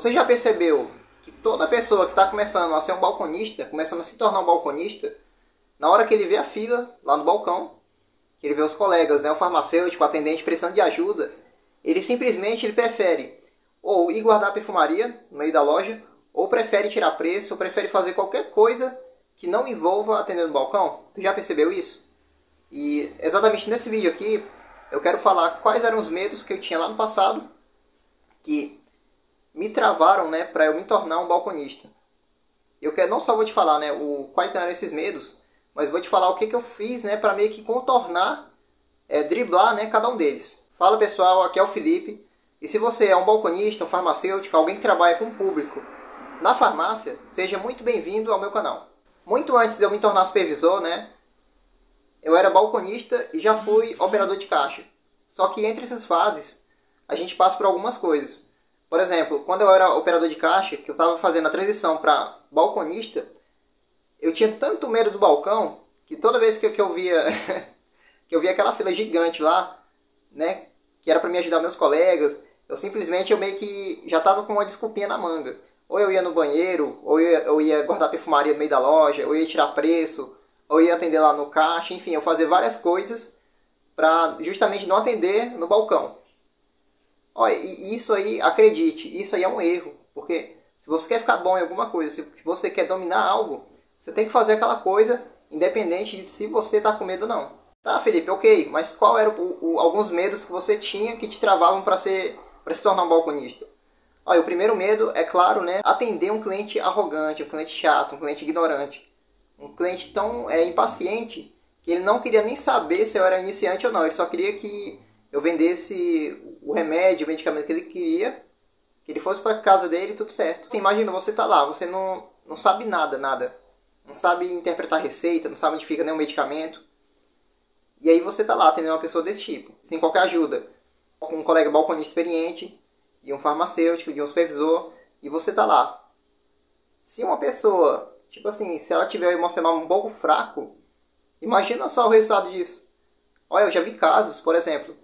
Você já percebeu que toda pessoa que está começando a ser um balconista, começando a se tornar um balconista, na hora que ele vê a fila lá no balcão, que ele vê os colegas, né, o farmacêutico, o atendente precisando de ajuda, ele prefere ou ir guardar a perfumaria no meio da loja, ou prefere tirar preço, ou prefere fazer qualquer coisa que não envolva atender no balcão. Tu já percebeu isso? E exatamente nesse vídeo aqui, eu quero falar quais eram os medos que eu tinha lá no passado, que me travaram, né, para eu me tornar um balconista. Não só vou te falar, né, quais eram esses medos, mas vou te falar o que eu fiz, né, para meio que contornar, driblar, né, cada um deles. Fala pessoal, aqui é o Felipe. E se você é um balconista, um farmacêutico, alguém que trabalha com o público na farmácia, seja muito bem-vindo ao meu canal. Muito antes de eu me tornar supervisor, né, eu era balconista e já fui operador de caixa. Só que entre essas fases, a gente passa por algumas coisas. Por exemplo, quando eu era operador de caixa, que eu estava fazendo a transição para balconista, eu tinha tanto medo do balcão, que toda vez que eu via que eu via aquela fila gigante lá, né, que era para me ajudar meus colegas, eu meio que já estava com uma desculpinha na manga. Ou eu ia no banheiro, ou eu ia guardar perfumaria no meio da loja, ou eu ia tirar preço, ou eu ia atender lá no caixa, enfim, eu fazia várias coisas para justamente não atender no balcão. Olha, e isso aí, acredite, isso aí é um erro, porque se você quer ficar bom em alguma coisa, se você quer dominar algo, você tem que fazer aquela coisa independente de se você está com medo ou não. Tá, Felipe, ok, mas qual eram alguns medos que você tinha que te travavam para se tornar um balconista? Olha, o primeiro medo é, claro, né, atender um cliente arrogante, um cliente chato, um cliente ignorante. Um cliente tão impaciente que ele não queria nem saber se eu era iniciante ou não. Ele só queria que eu vendesse o remédio, o medicamento que ele queria, que ele fosse para casa dele e tudo certo. Assim, imagina, você tá lá, você não sabe nada. Não sabe interpretar receita, não sabe onde fica nenhum medicamento. E aí você tá lá atendendo uma pessoa desse tipo, sem qualquer ajuda. Com um colega balconista experiente, de um farmacêutico, de um supervisor, e você tá lá. Se uma pessoa, tipo assim, se ela tiver o emocional um pouco fraco, imagina só o resultado disso. Olha, eu já vi casos, por exemplo,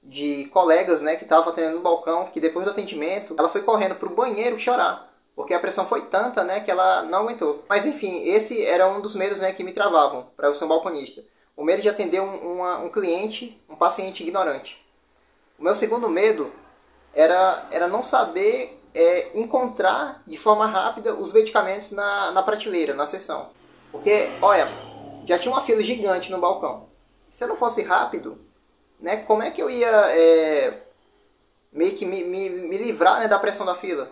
de colegas, né, que estavam atendendo no balcão, que depois do atendimento, ela foi correndo pro banheiro chorar, porque a pressão foi tanta, né, que ela não aguentou. Mas enfim, esse era um dos medos, né, que me travavam para eu ser um balconista. O medo de atender um cliente, um paciente ignorante. O meu segundo medo era não saber encontrar de forma rápida os medicamentos na prateleira, na seção. Porque, olha, já tinha uma fila gigante no balcão. Se eu não fosse rápido, né, como é que eu ia meio que me livrar, né, da pressão da fila?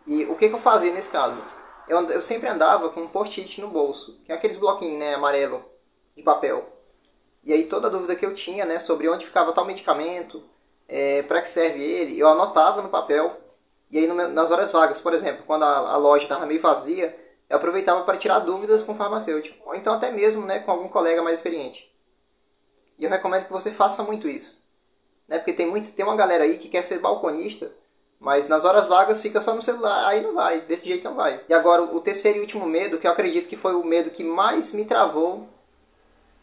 E o que eu fazia nesse caso? Eu sempre andava com um post-it no bolso, que é aqueles bloquinhos, né, amarelo, de papel. E aí toda dúvida que eu tinha, né, sobre onde ficava tal medicamento, para que serve ele, eu anotava no papel. E aí nas horas vagas, por exemplo, quando a loja estava meio vazia, eu aproveitava para tirar dúvidas com o farmacêutico, ou então até mesmo, né, com algum colega mais experiente. E eu recomendo que você faça muito isso, né, porque tem uma galera aí que quer ser balconista, mas nas horas vagas fica só no celular, aí não vai, desse jeito não vai. E agora o terceiro e último medo, que eu acredito que foi o medo que mais me travou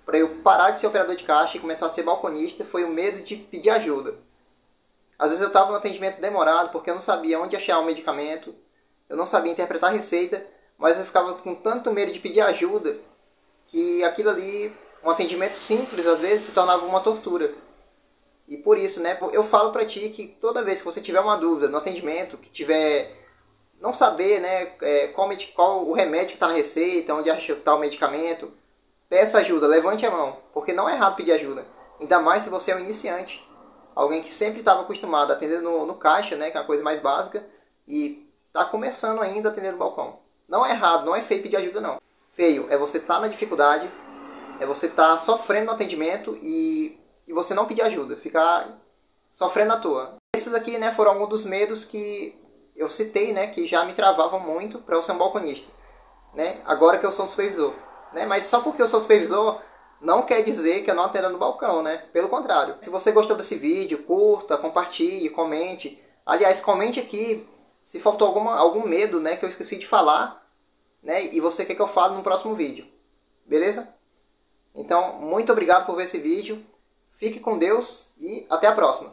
para eu parar de ser operador de caixa e começar a ser balconista, foi o medo de pedir ajuda. Às vezes eu estava no atendimento demorado porque eu não sabia onde achar o medicamento, eu não sabia interpretar a receita, mas eu ficava com tanto medo de pedir ajuda que aquilo ali, um atendimento simples, às vezes se tornava uma tortura. E por isso, né, eu falo para ti que toda vez que você tiver uma dúvida no atendimento, que tiver não saber, né, qual o remédio que está na receita, onde achar tal medicamento, peça ajuda, levante a mão, porque não é errado pedir ajuda, ainda mais se você é um iniciante. Alguém que sempre estava acostumado a atender no caixa, né, que é a coisa mais básica, e está começando ainda a atender no balcão. Não é errado, não é feio pedir ajuda não. Feio é você estar na dificuldade, é você estar sofrendo no atendimento e você não pedir ajuda, ficar sofrendo à toa. Esses aqui, né, foram alguns dos medos que eu citei, né, que já me travavam muito para eu ser um balconista, né, agora que eu sou um supervisor. Né, mas só porque eu sou supervisor não quer dizer que eu não atendo no balcão, né? Pelo contrário. Se você gostou desse vídeo, curta, compartilhe, comente. Aliás, comente aqui se faltou algum medo, né, que eu esqueci de falar, né, e você quer que eu fale no próximo vídeo. Beleza? Então, muito obrigado por ver esse vídeo. Fique com Deus e até a próxima.